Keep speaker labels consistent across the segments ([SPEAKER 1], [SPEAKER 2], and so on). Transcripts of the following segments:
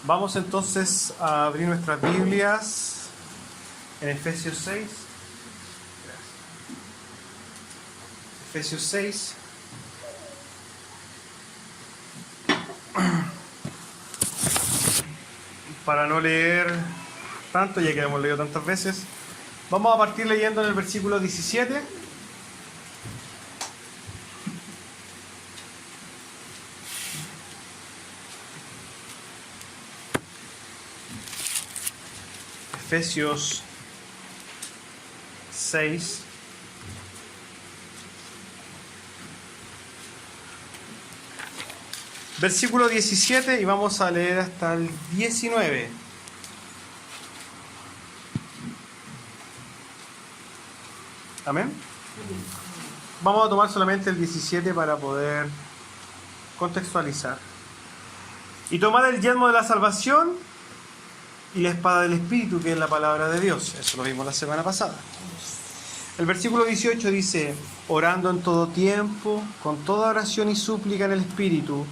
[SPEAKER 1] Vamos entonces a abrir nuestras Biblias en Efesios 6. Efesios 6. Para no leer tanto, ya que hemos leído tantas veces, vamos a partir leyendo en el versículo 17. Efesios 6. Versículo 17 y vamos a leer hasta el 19. Amén. Vamos a tomar solamente el 17 para poder contextualizar. Y tomar el yelmo de la salvación y la espada del Espíritu, que es la palabra de Dios. Eso lo vimos la semana pasada. El versículo 18 dice: orando en todo tiempo, con toda oración y súplica en el Espíritu,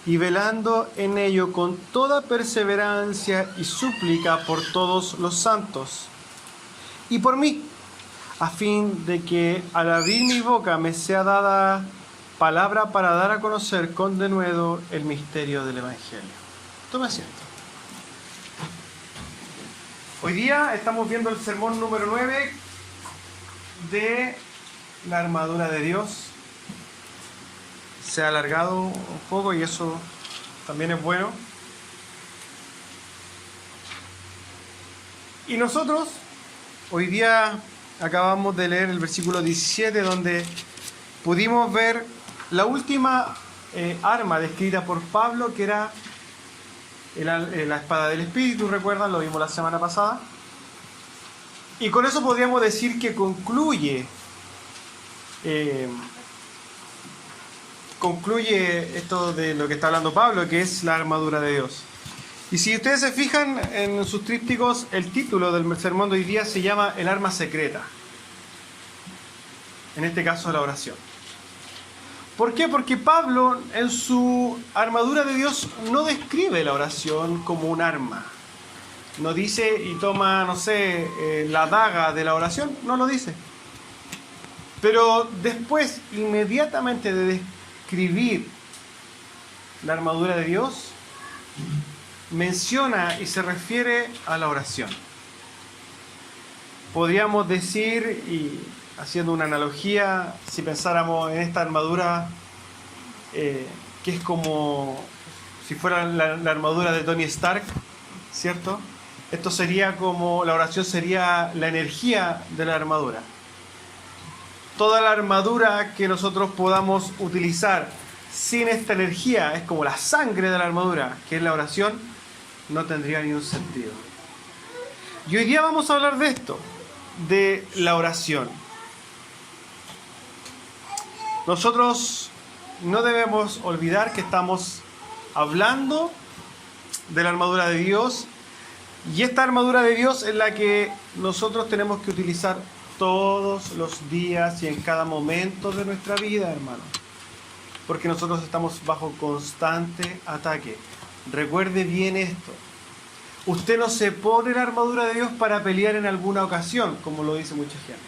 [SPEAKER 1] y velando en ello con toda perseverancia y súplica por todos los santos, y por mí, a fin de que al abrir mi boca me sea dada palabra para dar a conocer con denuedo el misterio del Evangelio. Tome asiento. Hoy día estamos viendo el sermón número 9 de la armadura de Dios. Se ha alargado un poco y eso también es bueno. Y nosotros hoy día acabamos de leer el versículo 17, donde pudimos ver la última arma descrita por Pablo, que era la espada del Espíritu. ¿Recuerdan? Lo vimos la semana pasada. Y con eso podríamos decir que concluye esto de lo que está hablando Pablo, que es la armadura de Dios. Y si ustedes se fijan en sus trípticos, el título del sermón de hoy día se llama El arma secreta. En este caso, la oración. ¿Por qué? Porque Pablo en su armadura de Dios no describe la oración como un arma. No dice y toma, no sé, la daga de la oración. No lo dice. Pero después, inmediatamente de escribir la armadura de Dios, menciona y se refiere a la oración. Podríamos decir, y haciendo una analogía, si pensáramos en esta armadura, que es como si fuera la armadura de Tony Stark, ¿cierto? Esto sería como, la oración sería la energía de la armadura. Toda la armadura que nosotros podamos utilizar sin esta energía, es como la sangre de la armadura, que es la oración, no tendría ningún sentido. Y hoy día vamos a hablar de esto, de la oración. Nosotros no debemos olvidar que estamos hablando de la armadura de Dios, y esta armadura de Dios es la que nosotros tenemos que utilizar todos los días y en cada momento de nuestra vida, hermano. Porque nosotros estamos bajo constante ataque. Recuerde bien esto. Usted no se pone la armadura de Dios para pelear en alguna ocasión, como lo dice mucha gente.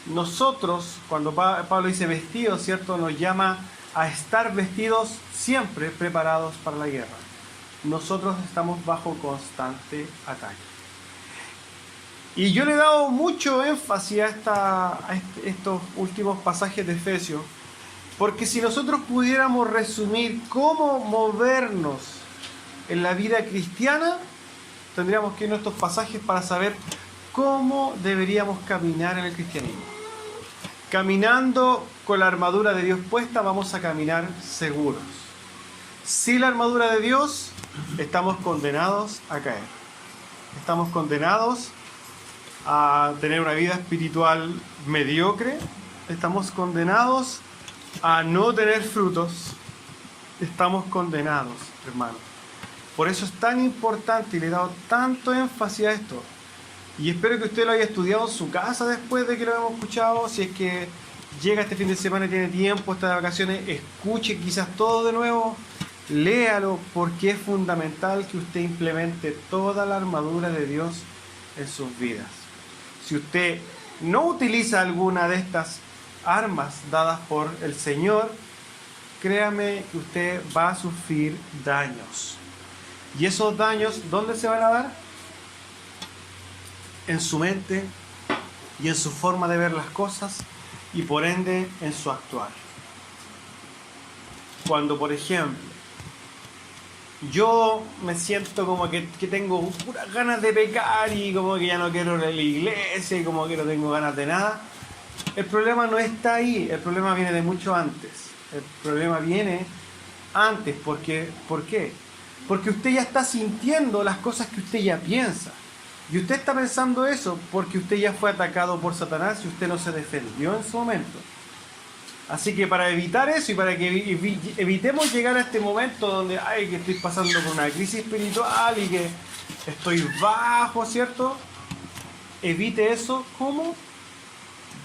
[SPEAKER 1] Nosotros, cuando Pablo dice vestidos, ¿cierto?, nos llama a estar vestidos siempre preparados para la guerra. Nosotros estamos bajo constante ataque. Y yo le he dado mucho énfasis a estos últimos pasajes de Efesios, porque si nosotros pudiéramos resumir cómo movernos en la vida cristiana, tendríamos que ir a estos pasajes para saber cómo deberíamos caminar en el cristianismo. Caminando con la armadura de Dios puesta, vamos a caminar seguros. Sin la armadura de Dios, estamos condenados a caer. Estamos condenados a tener una vida espiritual mediocre. Estamos condenados a no tener frutos. Estamos condenados, hermanos. Por eso es tan importante y le he dado tanto énfasis a esto. Y espero que usted lo haya estudiado en su casa después de que lo hemos escuchado. Si es que llega este fin de semana y tiene tiempo, está de vacaciones, escuche quizás todo de nuevo. léalo porque es fundamental que usted implemente toda la armadura de Dios en sus vidas. Si usted no utiliza alguna de estas armas dadas por el Señor, créame que usted va a sufrir daños. Y esos daños, ¿dónde se van a dar? En su mente y en su forma de ver las cosas y por ende en su actuar. Cuando, por ejemplo, yo me siento como que tengo puras ganas de pecar y como que ya no quiero ir a la iglesia y como que no tengo ganas de nada, el problema no está ahí, el problema viene de mucho antes. El problema viene antes, porque, ¿por qué? Porque usted ya está sintiendo las cosas que usted ya piensa. Y usted está pensando eso porque usted ya fue atacado por Satanás y usted no se defendió en su momento. Así que para evitar eso y para que evitemos llegar a este momento donde que estoy pasando por una crisis espiritual y que estoy bajo, ¿cierto? Evite eso, ¿cómo?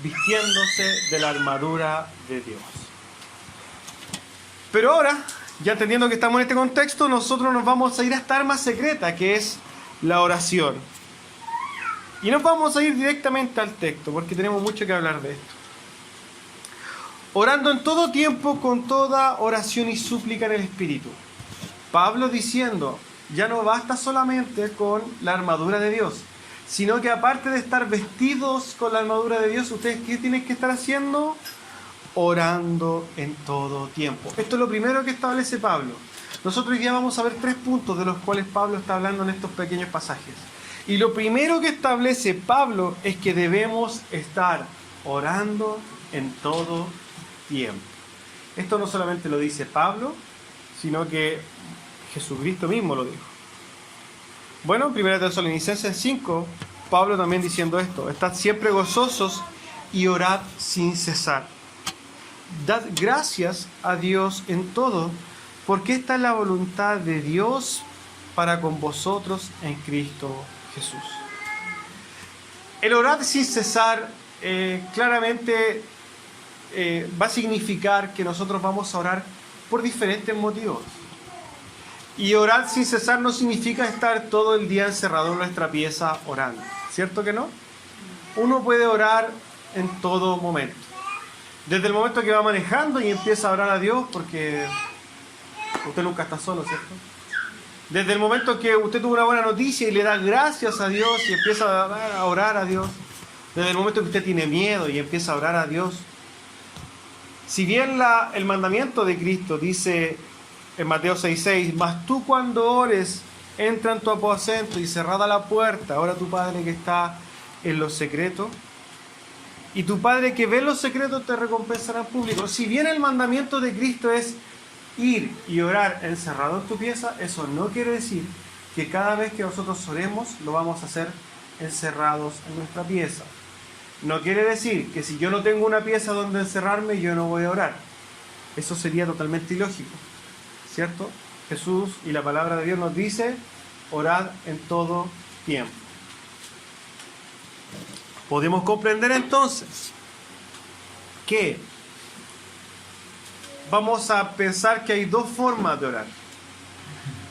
[SPEAKER 1] Vistiéndose de la armadura de Dios. Pero ahora, ya entendiendo que estamos en este contexto, nosotros nos vamos a ir a esta arma secreta que es la oración. Y nos vamos a ir directamente al texto porque tenemos mucho que hablar de esto. Orando en todo tiempo con toda oración y súplica en el Espíritu. Pablo diciendo, ya no basta solamente con la armadura de Dios, sino que aparte de estar vestidos con la armadura de Dios, ¿ustedes qué tienen que estar haciendo? Orando en todo tiempo. Esto es lo primero que establece Pablo. Nosotros ya vamos a ver 3 puntos de los cuales Pablo está hablando en estos pequeños pasajes. Y lo primero que establece Pablo es que debemos estar orando en todo tiempo. Esto no solamente lo dice Pablo, sino que Jesucristo mismo lo dijo. Bueno, 1 Tesalonicenses 5, Pablo también diciendo esto: estad siempre gozosos y orad sin cesar. Dad gracias a Dios en todo, porque esta es la voluntad de Dios para con vosotros en Cristo Jesús. El orar sin cesar claramente va a significar que nosotros vamos a orar por diferentes motivos. Y orar sin cesar no significa estar todo el día encerrado en nuestra pieza orando, ¿cierto que no? Uno puede orar en todo momento. Desde el momento que va manejando y empieza a orar a Dios, porque usted nunca está solo, ¿cierto? Desde el momento que usted tuvo una buena noticia y le da gracias a Dios y empieza a orar a Dios. Desde el momento que usted tiene miedo y empieza a orar a Dios. Si bien el mandamiento de Cristo dice en Mateo 6:6, mas tú cuando ores, entra en tu aposento y cerrada la puerta, ora a tu Padre que está en lo secreto, y tu Padre que ve en los secretos te recompensará en público. Si bien el mandamiento de Cristo es ir y orar encerrado en tu pieza, eso no quiere decir que cada vez que nosotros oremos lo vamos a hacer encerrados en nuestra pieza. No quiere decir que si yo no tengo una pieza donde encerrarme, yo no voy a orar. Eso sería totalmente ilógico, ¿cierto? Jesús y la palabra de Dios nos dice, orad en todo tiempo. Podemos comprender entonces que vamos a pensar que hay 2 formas de orar.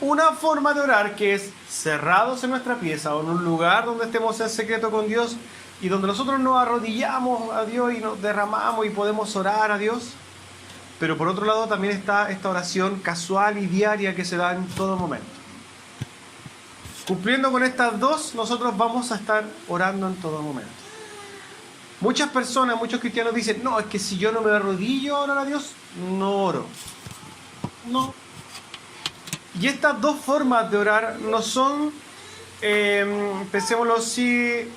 [SPEAKER 1] Una forma de orar que es cerrados en nuestra pieza o en un lugar donde estemos en secreto con Dios y donde nosotros nos arrodillamos a Dios y nos derramamos y podemos orar a Dios. Pero por otro lado también está esta oración casual y diaria que se da en todo momento. Cumpliendo con estas 2, nosotros vamos a estar orando en todo momento. Muchas personas, muchos cristianos dicen, no, es que si yo no me arrodillo a orar a Dios, no oro. No. Y estas 2 formas de orar no son, pensémoslo así,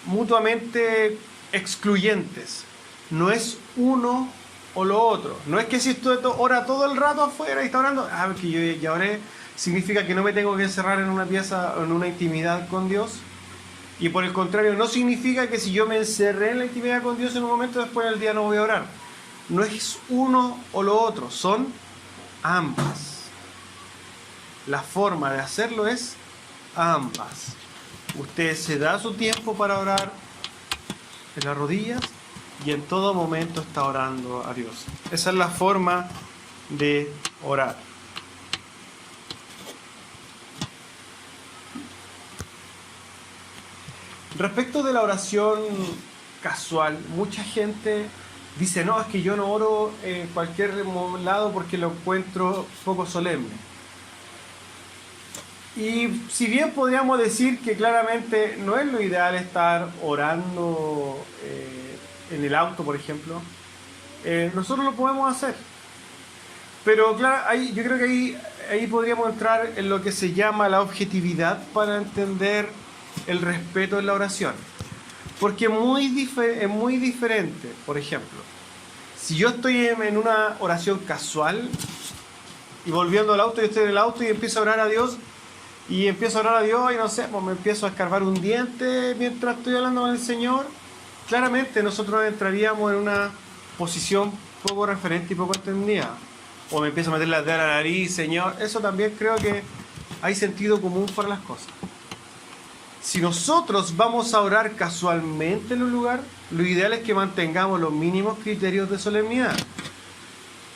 [SPEAKER 1] mutuamente excluyentes. No es uno o lo otro. No es que si usted ora todo el rato afuera y está orando, que yo ya oré, significa que no me tengo que encerrar en una pieza, en una intimidad con Dios. Y por el contrario, no significa que si yo me encerré en la intimidad con Dios en un momento, después del día no voy a orar. No es uno o lo otro, son ambas. La forma de hacerlo es ambas. Usted se da su tiempo para orar en las rodillas y en todo momento está orando a Dios. Esa es la forma de orar. Respecto de la oración casual, mucha gente dice, no, es que yo no oro en cualquier lado porque lo encuentro poco solemne. Y si bien podríamos decir que claramente no es lo ideal estar orando en el auto, por ejemplo, nosotros lo podemos hacer. Pero claro, yo creo que ahí podríamos entrar en lo que se llama la objetividad para entender el respeto en la oración. Porque es muy diferente, por ejemplo, si yo estoy en una oración casual y volviendo al auto, yo estoy en el auto y empiezo a orar a Dios, y empiezo a orar a Dios y no sé, pues me empiezo a escarbar un diente mientras estoy hablando con el Señor, claramente nosotros entraríamos en una posición poco referente y poco entendida. O me empiezo a meter las dedos a la nariz, Señor. Eso también creo que hay sentido común para las cosas. Si nosotros vamos a orar casualmente en un lugar, lo ideal es que mantengamos los mínimos criterios de solemnidad.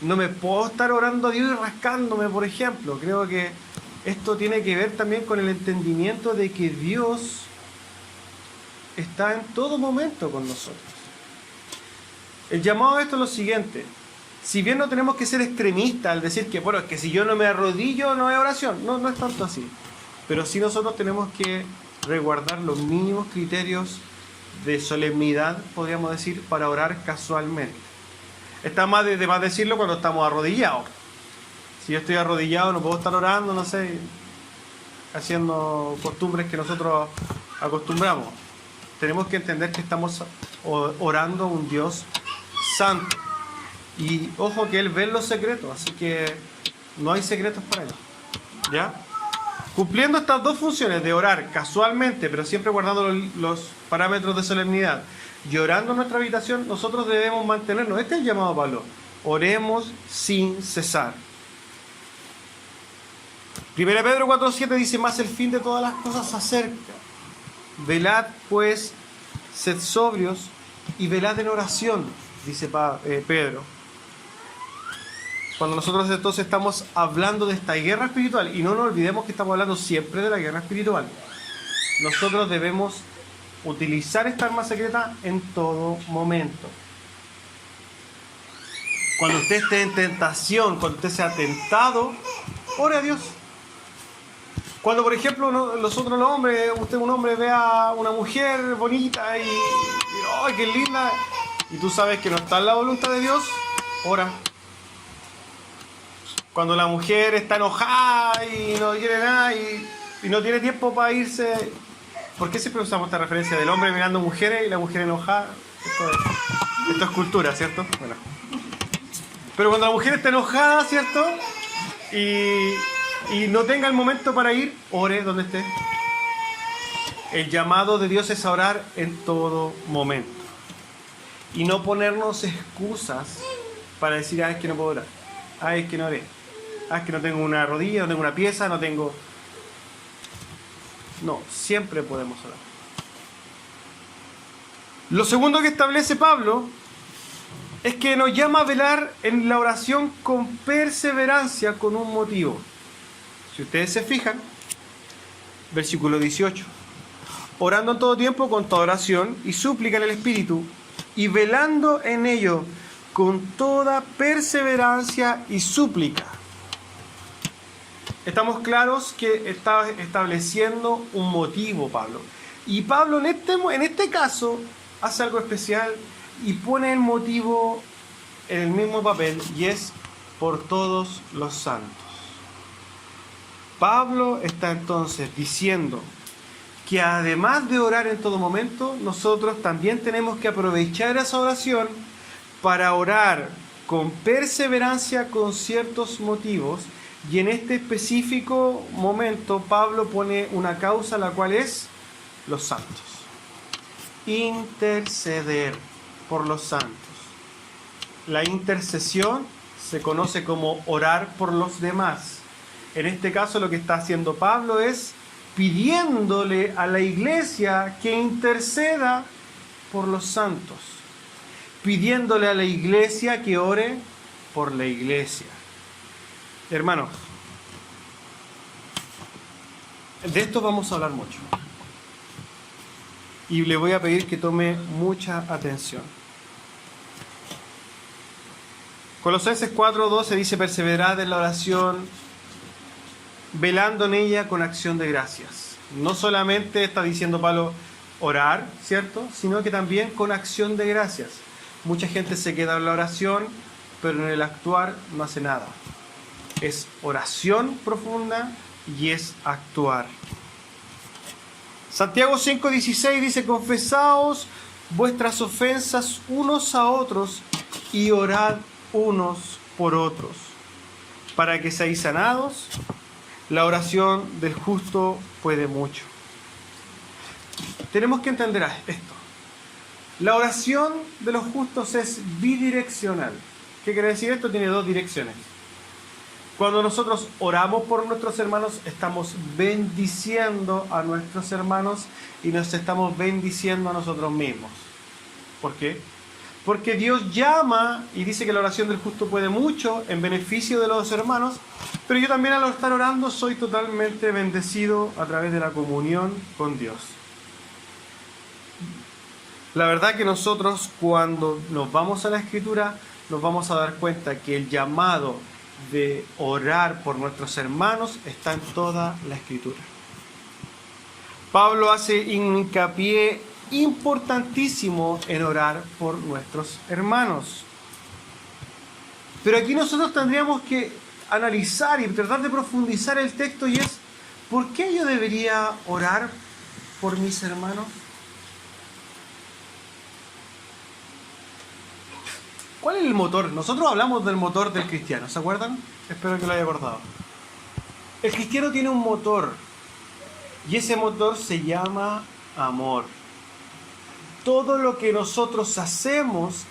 [SPEAKER 1] No me puedo estar orando a Dios y rascándome, por ejemplo. Creo que esto tiene que ver también con el entendimiento de que Dios está en todo momento con nosotros. El llamado a esto es lo siguiente. Si bien no tenemos que ser extremistas al decir que, bueno, es que si yo no me arrodillo no hay oración. No es tanto así. Pero sí nosotros tenemos que resguardar los mínimos criterios de solemnidad, podríamos decir, para orar casualmente. Está más de más decirlo cuando estamos arrodillados. Si yo estoy arrodillado no puedo estar orando, no sé, haciendo costumbres que nosotros acostumbramos. Tenemos que entender que estamos orando a un Dios santo. Y ojo que Él ve los secretos, así que no hay secretos para Él. ¿Ya? Cumpliendo estas dos funciones de orar casualmente, pero siempre guardando los parámetros de solemnidad, y orando en nuestra habitación, nosotros debemos mantenernos. Este es el llamado a Pablo. Oremos sin cesar. 1 Pedro 4:7 dice, más el fin de todas las cosas se acerca. Velad pues, sed sobrios y velad en oración, dice Pedro. Cuando nosotros entonces estamos hablando de esta guerra espiritual, y no nos olvidemos que estamos hablando siempre de la guerra espiritual, nosotros debemos utilizar esta arma secreta en todo momento. Cuando usted esté en tentación, cuando usted sea tentado, ore a Dios. Cuando, por ejemplo, nosotros los hombres, un hombre ve a una mujer bonita y ¡ay, qué linda! Y tú sabes que no está en la voluntad de Dios, ora. Cuando la mujer está enojada y no quiere nada y no tiene tiempo para irse. ¿Por qué siempre usamos esta referencia del hombre mirando mujeres y la mujer enojada? Esto es cultura, ¿cierto? Bueno. Pero cuando la mujer está enojada, ¿cierto? Y no tenga el momento para ir, ore donde esté. El llamado de Dios es a orar en todo momento. Y no ponernos excusas para decir, es que no puedo orar. Es que no oré. Es que no tengo una rodilla, no tengo una pieza, no tengo... No, siempre podemos orar. Lo segundo que establece Pablo es que nos llama a velar en la oración con perseverancia, con un motivo. Si ustedes se fijan, versículo 18. Orando en todo tiempo con toda oración y súplica en el Espíritu, y velando en ello con toda perseverancia y súplica. Estamos claros que está estableciendo un motivo Pablo. Y Pablo en este caso hace algo especial y pone el motivo en el mismo papel, y es por todos los santos. Pablo está entonces diciendo que además de orar en todo momento, nosotros también tenemos que aprovechar esa oración para orar con perseverancia con ciertos motivos, y en este específico momento Pablo pone una causa, la cual es los santos. Interceder por los santos. La intercesión se conoce como orar por los demás. En este caso lo que está haciendo Pablo es pidiéndole a la iglesia que interceda por los santos. Pidiéndole a la iglesia que ore por la iglesia. Hermanos, de esto vamos a hablar mucho. Y le voy a pedir que tome mucha atención. Colosenses 4:12 dice: perseverad en la oración, velando en ella con acción de gracias. No solamente está diciendo Pablo orar, ¿cierto? Sino que también con acción de gracias. Mucha gente se queda en la oración, pero en el actuar no hace nada. Es oración profunda y es actuar. Santiago 5:16 dice: confesaos vuestras ofensas unos a otros y orad unos por otros, para que seáis sanados. La oración del justo puede mucho. Tenemos que entender esto. La oración de los justos es bidireccional. ¿Qué quiere decir esto? Tiene dos direcciones. Cuando nosotros oramos por nuestros hermanos, estamos bendiciendo a nuestros hermanos y nos estamos bendiciendo a nosotros mismos. ¿Por qué? Porque Dios llama y dice que la oración del justo puede mucho en beneficio de los hermanos, pero yo también al estar orando soy totalmente bendecido a través de la comunión con Dios. La verdad que nosotros cuando nos vamos a la Escritura nos vamos a dar cuenta que el llamado de orar por nuestros hermanos está en toda la Escritura. Pablo hace hincapié importantísimo en orar por nuestros hermanos. Pero aquí nosotros tendríamos que analizar y tratar de profundizar el texto, y es: ¿por qué yo debería orar por mis hermanos? ¿Cuál es el motor? Nosotros hablamos del motor del cristiano, ¿se acuerdan? Espero que lo haya acordado. El cristiano tiene un motor, y ese motor se llama amor. Todo lo que nosotros hacemos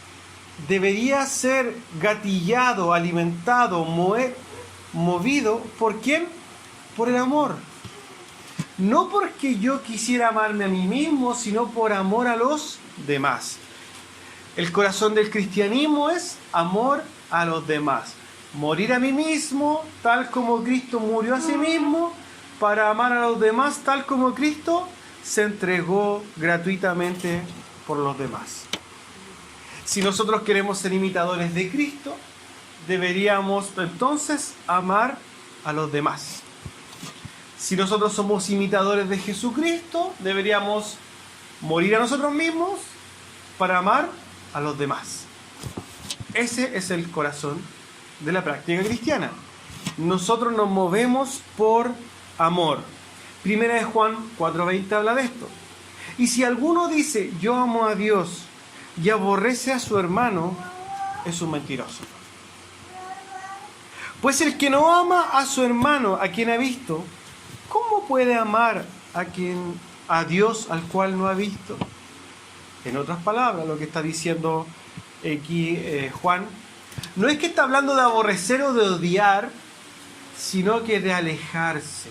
[SPEAKER 1] debería ser gatillado, alimentado, movido. ¿Por quién? Por el amor. No porque yo quisiera amarme a mí mismo, sino por amor a los demás. El corazón del cristianismo es amor a los demás. Morir a mí mismo, tal como Cristo murió a sí mismo, para amar a los demás, tal como Cristo se entregó gratuitamente por los demás. Si nosotros queremos ser imitadores de Cristo, deberíamos entonces amar a los demás. Si nosotros somos imitadores de Jesucristo, deberíamos morir a nosotros mismos para amar a los demás. Ese es el corazón de la práctica cristiana. Nosotros nos movemos por amor. Primera de Juan 4:20 habla de esto. Y si alguno dice yo amo a Dios y aborrece a su hermano, es un mentiroso. Pues el que no ama a su hermano a quien ha visto, ¿cómo puede amar a Dios al cual no ha visto? En otras palabras, lo que está diciendo aquí Juan, no es que está hablando de aborrecer o de odiar, sino que de alejarse.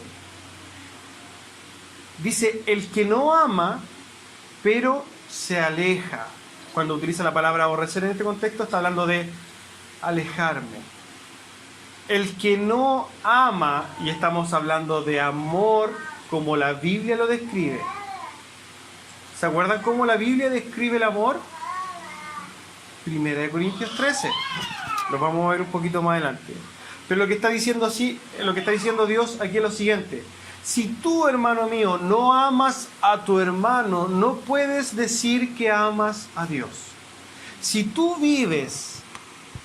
[SPEAKER 1] Dice, el que no ama, pero se aleja. Cuando utiliza la palabra aborrecer en este contexto, está hablando de alejarme. El que no ama, y estamos hablando de amor como la Biblia lo describe. ¿Se acuerdan cómo la Biblia describe el amor? Primera de Corintios 13. Lo vamos a ver un poquito más adelante. Pero lo que está diciendo Dios aquí es lo siguiente: si tú, hermano mío, no amas a tu hermano, no puedes decir que amas a Dios. Si tú vives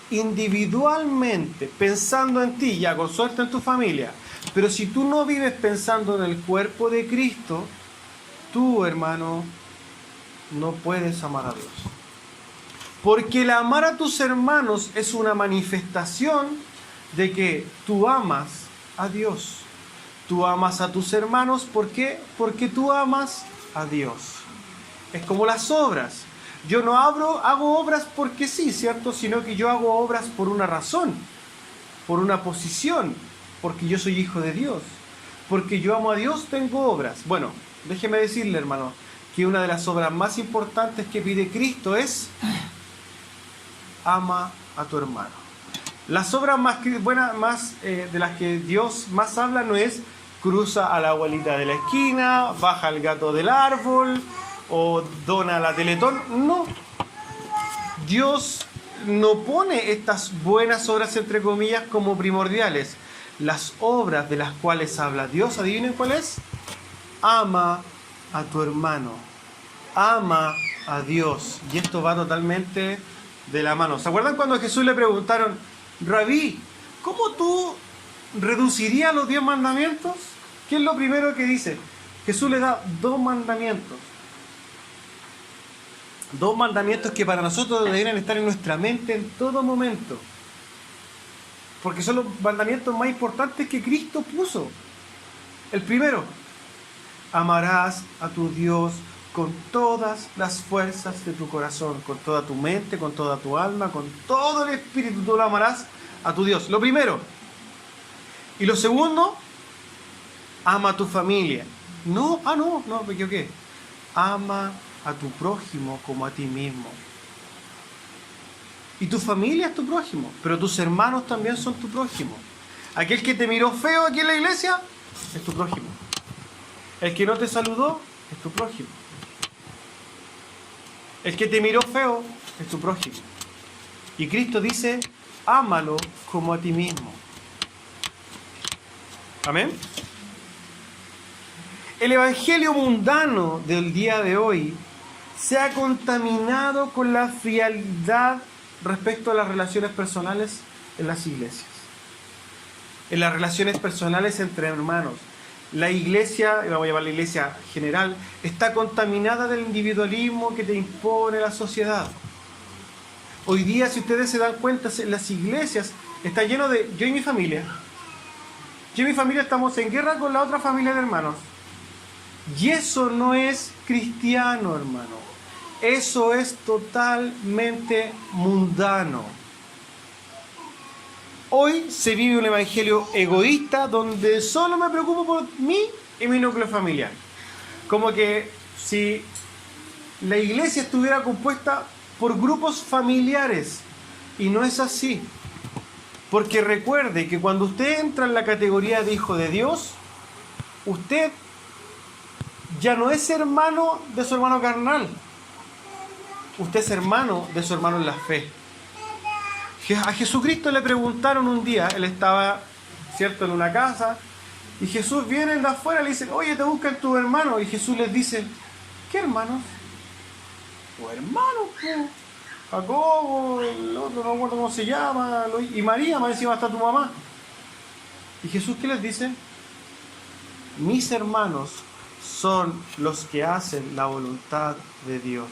[SPEAKER 1] individualmente pensando en ti, ya con suerte en tu familia, pero si tú no vives pensando en el cuerpo de Cristo, tú, hermano, no puedes amar a Dios. Porque el amar a tus hermanos es una manifestación de que tú amas a Dios. Tú amas a tus hermanos, ¿por qué? Porque tú amas a Dios. Es como las obras. Yo no hago obras porque sí, ¿cierto? Sino que yo hago obras por una razón, por una posición, porque yo soy hijo de Dios. Porque yo amo a Dios, tengo obras. Bueno, déjeme decirle, hermano, que una de las obras más importantes que pide Cristo es: ama a tu hermano. Las obras más buenas, de las que Dios más habla no es cruza a la abuelita de la esquina, baja el gato del árbol o dona la Teletón. No. Dios no pone estas buenas obras, entre comillas, como primordiales. Las obras de las cuales habla Dios, adivinen cuál es. Ama a tu hermano. Ama a Dios. Y esto va totalmente de la mano. ¿Se acuerdan cuando a Jesús le preguntaron, Rabí, ¿cómo tú reducirías los 10 mandamientos? ¿Qué es lo primero que dice? Jesús le da 2 mandamientos. 2 mandamientos que para nosotros deberían estar en nuestra mente en todo momento. Porque son los mandamientos más importantes que Cristo puso. El primero, amarás a tu Dios con todas las fuerzas de tu corazón, con toda tu mente, con toda tu alma, con todo el espíritu. Tú lo amarás a tu Dios. Lo primero. Y lo segundo, ama a tu familia. No, me equivoqué. Ama a tu prójimo como a ti mismo. Y tu familia es tu prójimo, pero tus hermanos también son tu prójimo. Aquel que te miró feo aquí en la iglesia es tu prójimo. El que no te saludó es tu prójimo. El que te miró feo es tu prójimo. Y Cristo dice, ámalo como a ti mismo. Amén. El evangelio mundano del día de hoy se ha contaminado con la frialdad respecto a las relaciones personales en las iglesias. En las relaciones personales entre hermanos. La iglesia, la voy a llamar la iglesia general, está contaminada del individualismo que te impone la sociedad. Hoy día, si ustedes se dan cuenta, las iglesias están llenas de yo y mi familia. Yo y mi familia estamos en guerra con la otra familia de hermanos. Y eso no es cristiano, hermano. Eso es totalmente mundano. Hoy se vive un evangelio egoísta donde solo me preocupo por mí y mi núcleo familiar. Como que si la iglesia estuviera compuesta por grupos familiares. Y no es así. Porque recuerde que cuando usted entra en la categoría de hijo de Dios, usted ya no es hermano de su hermano carnal. Usted es hermano de su hermano en la fe. A Jesucristo le preguntaron un día, él estaba, cierto, en una casa, y Jesús viene de afuera y le dice, oye, te buscan tus hermanos. Y Jesús les dice, ¿qué hermanos? Tus hermanos, pues. Jacobo, el otro, no recuerdo cómo se llama, y María, más encima está tu mamá. Y Jesús, ¿qué les dice? Mis hermanos son los que hacen la voluntad de Dios.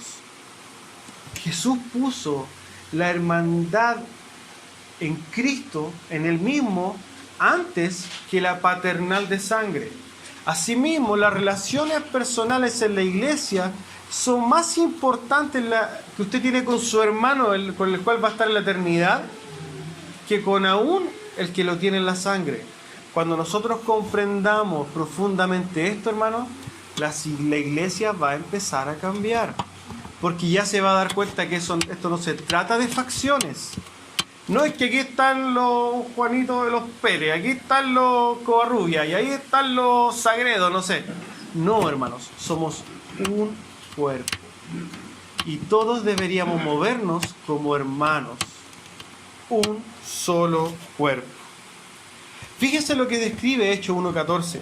[SPEAKER 1] Jesús puso la hermandad en Cristo, en Él mismo, antes que la paternal de sangre. Asimismo, las relaciones personales en la iglesia son más importantes que usted tiene con su hermano, con el cual va a estar en la eternidad, que con aún el que lo tiene en la sangre. Cuando nosotros comprendamos profundamente esto, hermano, la iglesia va a empezar a cambiar. Porque ya se va a dar cuenta que esto no se trata de facciones. No es que aquí están los Juanitos de los Pérez, aquí están los Covarrubias y ahí están los Sagredo, no sé. No, hermanos, somos un cuerpo. Y todos deberíamos movernos como hermanos. Un solo cuerpo. Fíjense lo que describe Hechos 1:14.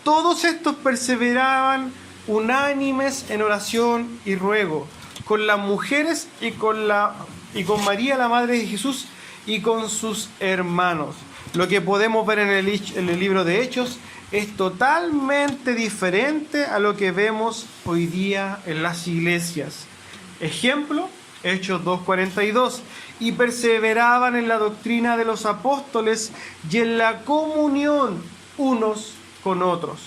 [SPEAKER 1] Todos estos perseveraban unánimes en oración y ruego, con las mujeres y con María, la madre de Jesús, y con sus hermanos. Lo que podemos ver en el libro de Hechos es totalmente diferente a lo que vemos hoy día en las iglesias. Ejemplo, Hechos 2:42. Y perseveraban en la doctrina de los apóstoles y en la comunión unos con otros,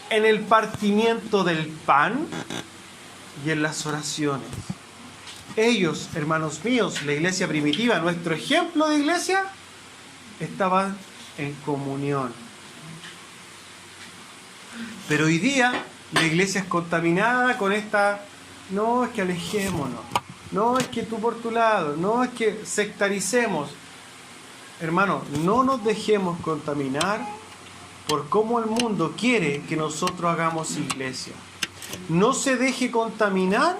[SPEAKER 1] en el partimiento del pan y en las oraciones. Ellos, hermanos míos, la iglesia primitiva, nuestro ejemplo de iglesia, estaban en comunión. Pero hoy día la iglesia es contaminada con no, es que alejémonos, no, es que tú por tu lado, no, es que sectaricemos. Hermano, no nos dejemos contaminar por cómo el mundo quiere que nosotros hagamos iglesia. No se deje contaminar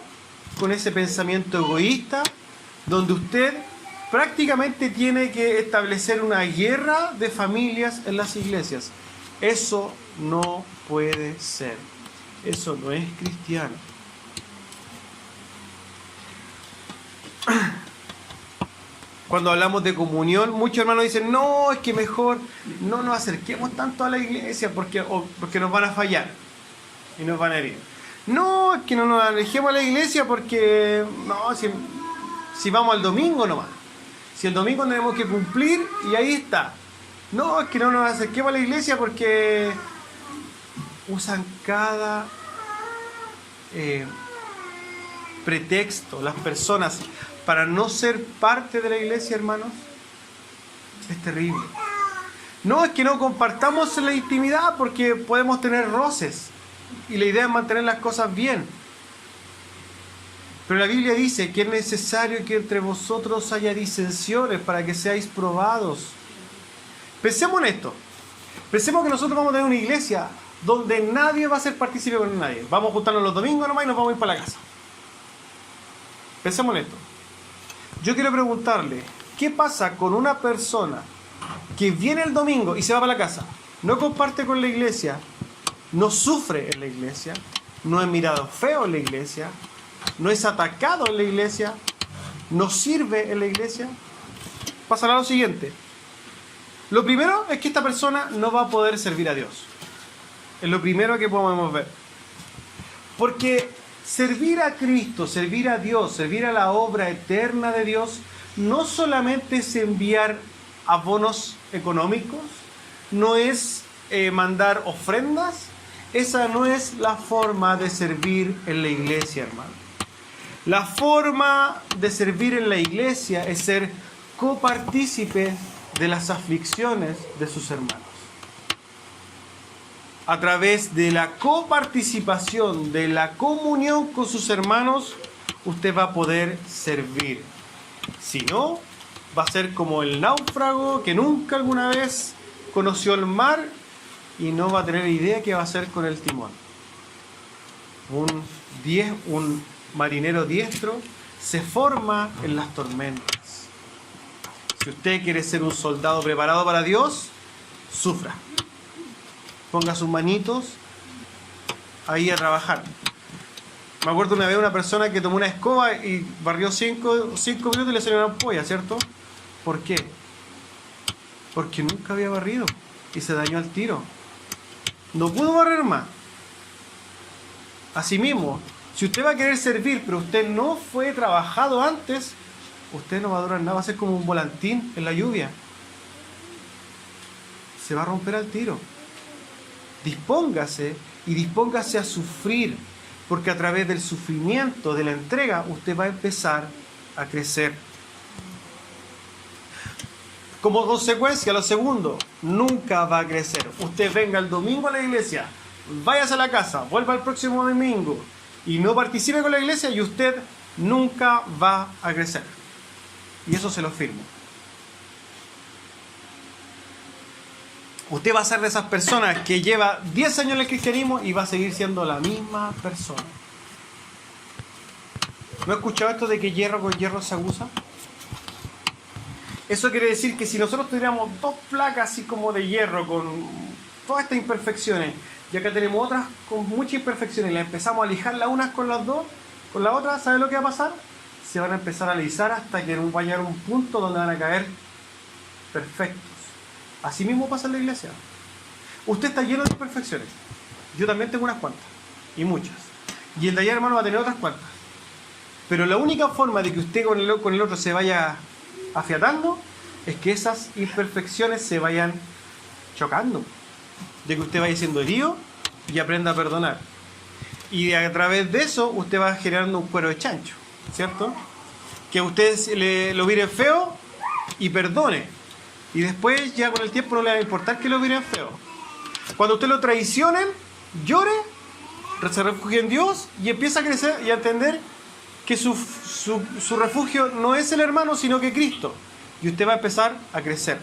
[SPEAKER 1] con ese pensamiento egoísta donde usted prácticamente tiene que establecer una guerra de familias en las iglesias. Eso no puede ser. Eso no es cristiano. Cuando hablamos de comunión, muchos hermanos dicen, no, es que mejor no nos acerquemos tanto a la iglesia porque nos van a fallar y nos van a herir. No, es que no nos alejemos a la iglesia porque, no, si vamos al domingo nomás. Si el domingo tenemos que cumplir y ahí está. No, es que no nos acerquemos a la iglesia porque usan cada pretexto las personas para no ser parte de la iglesia, hermanos. Es terrible. No, es que no compartamos la intimidad porque podemos tener roces y la idea es mantener las cosas bien. Pero la Biblia dice que es necesario que entre vosotros haya disensiones para que seáis probados. Pensemos en esto. Pensemos que nosotros vamos a tener una iglesia donde nadie va a ser partícipe con nadie. Vamos a juntarnos los domingos nomás y nos vamos a ir para la casa. Pensemos en esto. Yo quiero preguntarle, ¿qué pasa con una persona que viene el domingo y se va para la casa? No comparte con la iglesia, no sufre en la iglesia, no es mirado feo en la iglesia, no es atacado en la iglesia, no sirve en la iglesia. Pasará lo siguiente. Lo primero es que esta persona no va a poder servir a Dios. Es lo primero que podemos ver. Porque servir a Cristo, servir a Dios, servir a la obra eterna de Dios, no solamente es enviar abonos económicos, no es mandar ofrendas. Esa no es la forma de servir en la iglesia, hermano. La forma de servir en la iglesia es ser copartícipe de las aflicciones de sus hermanos. A través de la coparticipación, de la comunión con sus hermanos, usted va a poder servir. Si no, va a ser como el náufrago que nunca alguna vez conoció el mar y no va a tener idea qué va a hacer con el timón. Un marinero diestro se forma en las tormentas. Si usted quiere ser un soldado preparado para Dios, sufra. Ponga sus manitos ahí a trabajar. Me acuerdo una vez una persona que tomó una escoba y barrió 5 minutos y le salió una ampolla, ¿cierto? ¿Por qué? Porque nunca había barrido y se dañó al tiro. No pudo barrer más. Asimismo, si usted va a querer servir, pero usted no fue trabajado antes, usted no va a durar nada, va a ser como un volantín en la lluvia. Se va a romper al tiro. Dispóngase y dispóngase a sufrir, porque a través del sufrimiento, de la entrega, usted va a empezar a crecer. Como consecuencia, lo segundo, nunca va a crecer. Usted venga el domingo a la iglesia, váyase a la casa, vuelva el próximo domingo y no participe con la iglesia y usted nunca va a crecer. Y eso se lo firmo. Usted va a ser de esas personas que lleva 10 años en el cristianismo y va a seguir siendo la misma persona. ¿No he escuchado esto de que hierro con hierro se aguza? Eso quiere decir que si nosotros tuviéramos 2 placas así como de hierro con todas estas imperfecciones y acá tenemos otras con muchas imperfecciones y las empezamos a lijar las unas con las dos, con la otra, ¿sabe lo que va a pasar? Se van a empezar a alisar hasta que va a llegar un punto donde van a caer perfectos. Así mismo pasa en la iglesia. Usted está lleno de imperfecciones. Yo también tengo unas cuantas. Y muchas. Y el de allá, hermano, va a tener otras cuantas. Pero la única forma de que usted con el otro se vaya afiatando es que esas imperfecciones se vayan chocando. De que usted vaya siendo herido y aprenda a perdonar. Y a través de eso usted va generando un cuero de chancho. ¿Cierto? Que usted lo mire feo y perdone. Y después ya con el tiempo no le va a importar que lo miren feo. Cuando usted lo traicionen, llore, se refugie en Dios y empieza a crecer y a entender que su refugio no es el hermano, sino que Cristo. y usted va a empezar a crecer.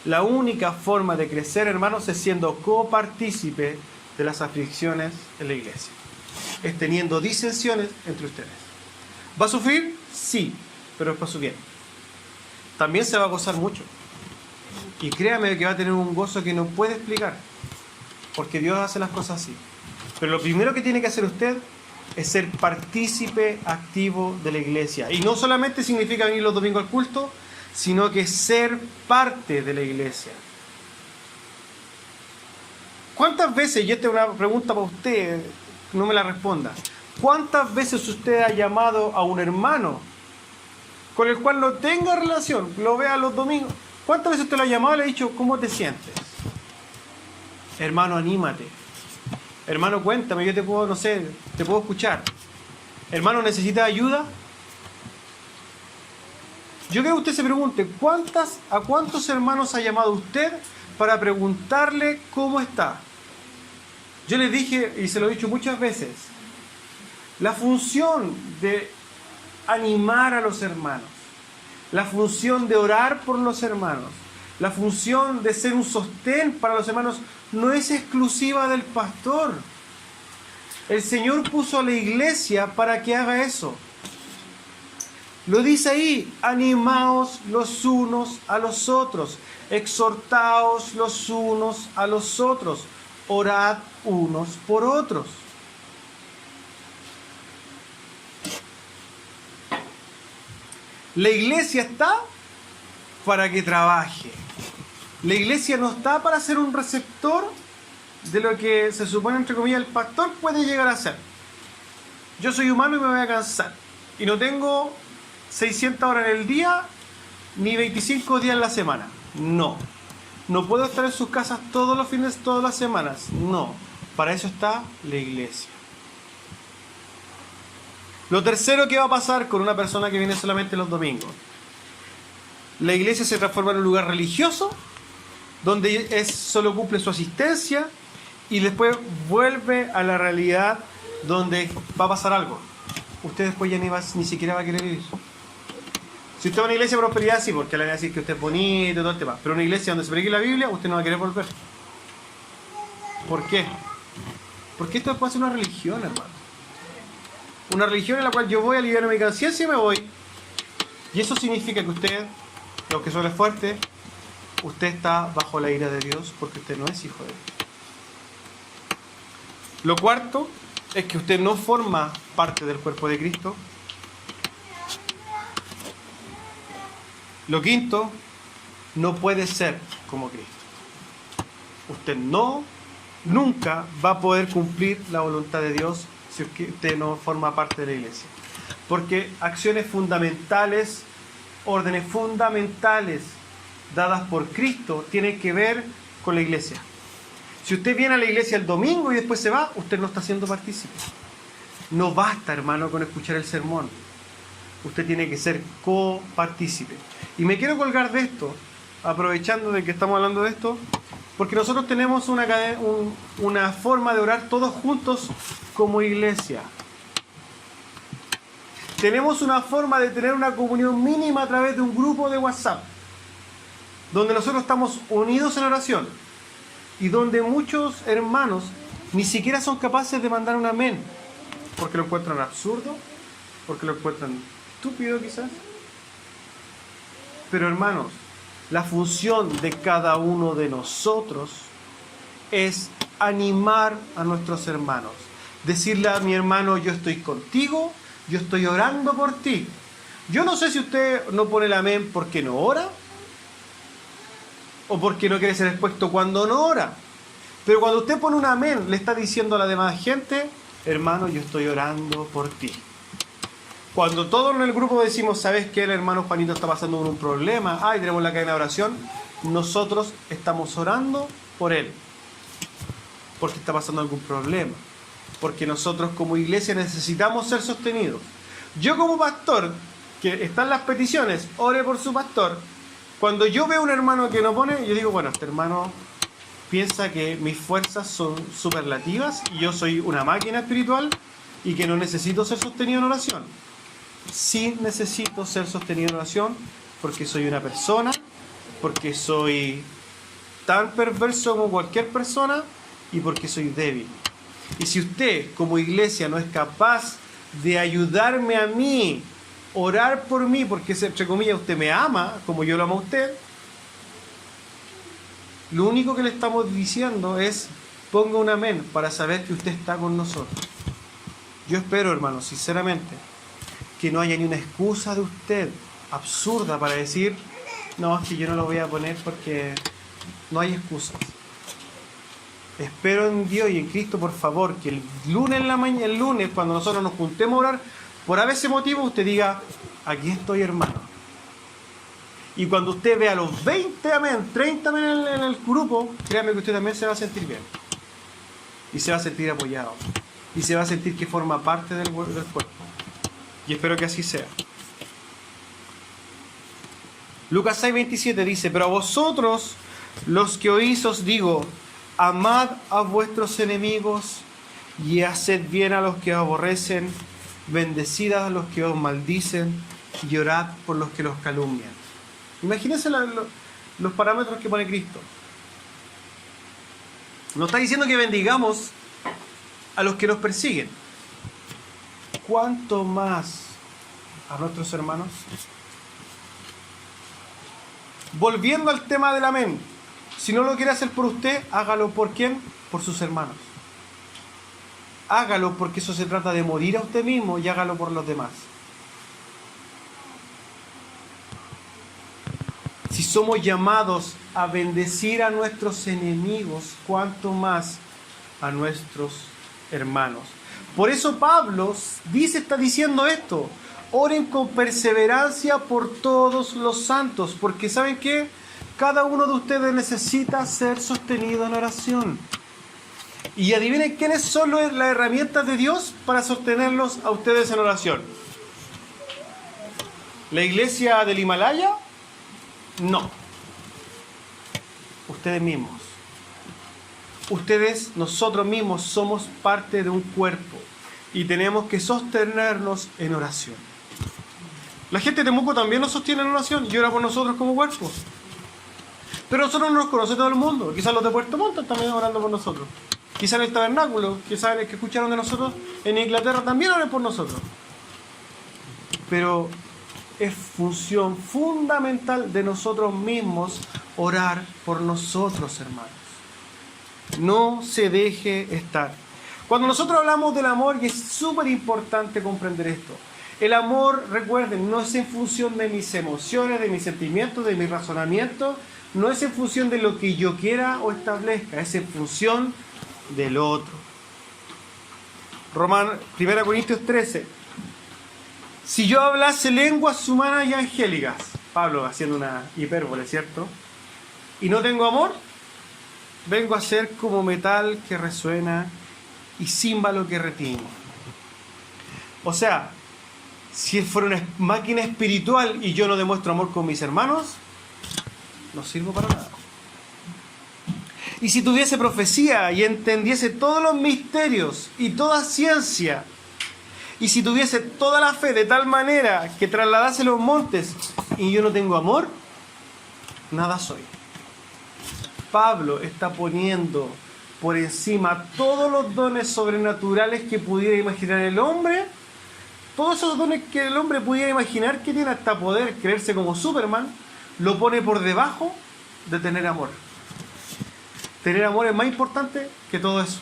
[SPEAKER 1] La única forma de crecer, hermanos, es siendo copartícipe de las aflicciones en la iglesia. Es teniendo disensiones entre ustedes. ¿Va a sufrir? Sí, pero es para su bien. También se va a gozar mucho. Y créame que va a tener un gozo que no puede explicar, porque Dios hace las cosas así. Pero lo primero que tiene que hacer usted es ser partícipe activo de la iglesia. Y no solamente significa venir los domingos al culto, sino que ser parte de la iglesia. ¿Cuántas veces, y esta es una pregunta para usted, no me la responda, cuántas veces usted ha llamado a un hermano con el cual no tenga relación, lo vea los domingos? ¿Cuántas veces usted lo ha llamado y le ha dicho, ¿cómo te sientes? Hermano, anímate. Hermano, cuéntame, yo te puedo, no sé, te puedo escuchar. Hermano, ¿necesita ayuda? Yo quiero que usted se pregunte, ¿a cuántos hermanos ha llamado usted para preguntarle cómo está? Yo les dije, y se lo he dicho muchas veces, la función de animar a los hermanos, la función de orar por los hermanos, la función de ser un sostén para los hermanos, no es exclusiva del pastor. El Señor puso a la iglesia para que haga eso. Lo dice ahí, animaos los unos a los otros, exhortaos los unos a los otros, orad unos por otros. La iglesia está para que trabaje. La iglesia no está para ser un receptor de lo que se supone, entre comillas, el pastor puede llegar a ser. Yo soy humano y me voy a cansar. Y no tengo 600 horas en el día ni 25 días en la semana. No. No puedo estar en sus casas todos los fines, todas las semanas. No. Para eso está la iglesia. Lo tercero que va a pasar con una persona que viene solamente los domingos. La iglesia se transforma en un lugar religioso donde solo cumple su asistencia y después vuelve a la realidad donde va a pasar algo. Usted después ya ni siquiera va a querer ir. Si usted va a una iglesia de prosperidad, sí, porque le va a decir que usted es bonito y todo el tema. Pero una iglesia donde se predique la Biblia, usted no va a querer volver. ¿Por qué? Porque esto puede ser una religión, hermano. Una religión en la cual yo voy a aliviar mi conciencia y me voy. Y eso significa que usted, los que son fuertes, usted está bajo la ira de Dios porque usted no es hijo de Dios. Lo cuarto es que usted no forma parte del cuerpo de Cristo. Lo quinto, no puede ser como Cristo. Usted nunca va a poder cumplir la voluntad de Dios si usted no forma parte de la iglesia. Porque acciones fundamentales, órdenes fundamentales dadas por Cristo tienen que ver con la iglesia. Si usted viene a la iglesia el domingo y después se va, usted no está siendo partícipe. No basta, hermano, con escuchar el sermón. Usted tiene que ser copartícipe. Y me quiero colgar de esto, aprovechando de que estamos hablando de esto, porque nosotros tenemos una forma de orar todos juntos como iglesia. Tenemos una forma de tener una comunión mínima a través de un grupo de WhatsApp, donde nosotros estamos unidos en oración y donde muchos hermanos ni siquiera son capaces de mandar un amén, porque lo encuentran absurdo, porque lo encuentran estúpido quizás. Pero hermanos, la función de cada uno de nosotros es animar a nuestros hermanos. Decirle a mi hermano, yo estoy contigo, yo estoy orando por ti. Yo no sé si usted no pone el amén porque no ora o porque no quiere ser expuesto cuando no ora. Pero cuando usted pone un amén, le está diciendo a la demás gente, hermano, yo estoy orando por ti. Cuando todos en el grupo decimos, ¿sabes qué? El hermano Juanito está pasando por un problema. Ay, tenemos la cadena de oración. Nosotros estamos orando por él. Porque está pasando algún problema. Porque nosotros como iglesia necesitamos ser sostenidos. Yo como pastor, que están las peticiones, ore por su pastor. Cuando yo veo a un hermano que no pone, yo digo, bueno, este hermano piensa que mis fuerzas son superlativas y yo soy una máquina espiritual y que no necesito ser sostenido en oración. Sí necesito ser sostenido en oración porque soy una persona, porque soy tan perverso como cualquier persona y porque soy débil. Y si usted como iglesia no es capaz de ayudarme a mí, orar por mí, porque entre comillas usted me ama como yo lo amo a usted, lo único que le estamos diciendo es ponga un amén para saber que usted está con nosotros. Yo espero, hermano, sinceramente, que no haya ni una excusa de usted absurda para decir no, es que yo no lo voy a poner porque no hay excusas. Espero en Dios y en Cristo, por favor, que el lunes en la mañana, el lunes, cuando nosotros nos juntemos a orar, por ese motivo usted diga, aquí estoy, hermano. Y cuando usted vea los 20 amén, 30 amén en el grupo, créame que usted también se va a sentir bien. Y se va a sentir apoyado. Y se va a sentir que forma parte del cuerpo. Y espero que así sea. Lucas 6:27 dice, pero a vosotros, los que oís, os digo, amad a vuestros enemigos y haced bien a los que os aborrecen, bendecid a los que os maldicen y orad por los que los calumnian. Imagínense los parámetros que pone Cristo. Nos está diciendo que bendigamos a los que nos persiguen. ¿Cuánto más a nuestros hermanos? Volviendo al tema del amén. Si no lo quiere hacer por usted, hágalo por quién? Por sus hermanos. Hágalo porque eso se trata de morir a usted mismo y hágalo por los demás. Si somos llamados a bendecir a nuestros enemigos, ¿cuánto más a nuestros hermanos? Por eso Pablo está diciendo esto. Oren con perseverancia por todos los santos, porque ¿saben qué? Cada uno de ustedes necesita ser sostenido en oración. Y adivinen quiénes son las herramientas de Dios para sostenerlos a ustedes en oración. ¿La iglesia del Himalaya? No. Ustedes mismos. Nosotros mismos somos parte de un cuerpo y tenemos que sostenernos en oración. La gente de Temuco también nos sostiene en oración y ora por nosotros como cuerpo. Pero nosotros no nos conoce todo el mundo. Quizás los de Puerto Montt están también orando por nosotros. Quizás en el tabernáculo, quizás los que escucharon de nosotros en Inglaterra también oren por nosotros. Pero es función fundamental de nosotros mismos orar por nosotros, hermanos. No se deje estar. Cuando nosotros hablamos del amor, y es súper importante comprender esto, el amor, recuerden, no es en función de mis emociones, de mis sentimientos, de mi razonamiento, no es en función de lo que yo quiera o establezca, es en función del otro. 1 Corintios 13. Si yo hablase lenguas humanas y angélicas, Pablo haciendo una hipérbole, ¿cierto? Y no tengo amor, vengo a ser como metal que resuena y címbalo que retiñe. O sea, si fuera una máquina espiritual y yo no demuestro amor con mis hermanos, no sirvo para nada. Y si tuviese profecía y entendiese todos los misterios y toda ciencia, y si tuviese toda la fe de tal manera que trasladase los montes y yo no tengo amor, nada soy. Pablo está poniendo por encima todos los dones sobrenaturales que pudiera imaginar el hombre, todos esos dones que el hombre pudiera imaginar que tiene hasta poder creerse como Superman, lo pone por debajo de tener amor. Tener amor es más importante que todo eso.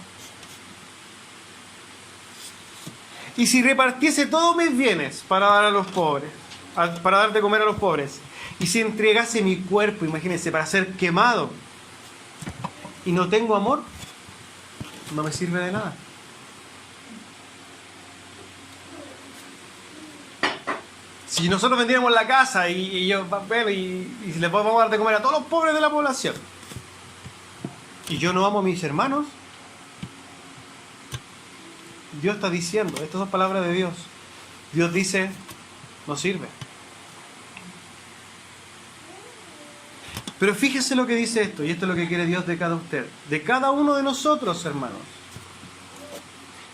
[SPEAKER 1] Y si repartiese todos mis bienes para dar a los pobres, para dar de comer a los pobres, y si entregase mi cuerpo, imagínense, para ser quemado, y no tengo amor, no me sirve de nada. Si nosotros vendiéramos la casa y le podemos dar de comer a todos los pobres de la población, y yo no amo a mis hermanos, Dios está diciendo, estas son palabras de Dios. Dios dice, no sirve. Pero fíjese lo que dice esto, y esto es lo que quiere Dios de cada uno de nosotros, hermanos.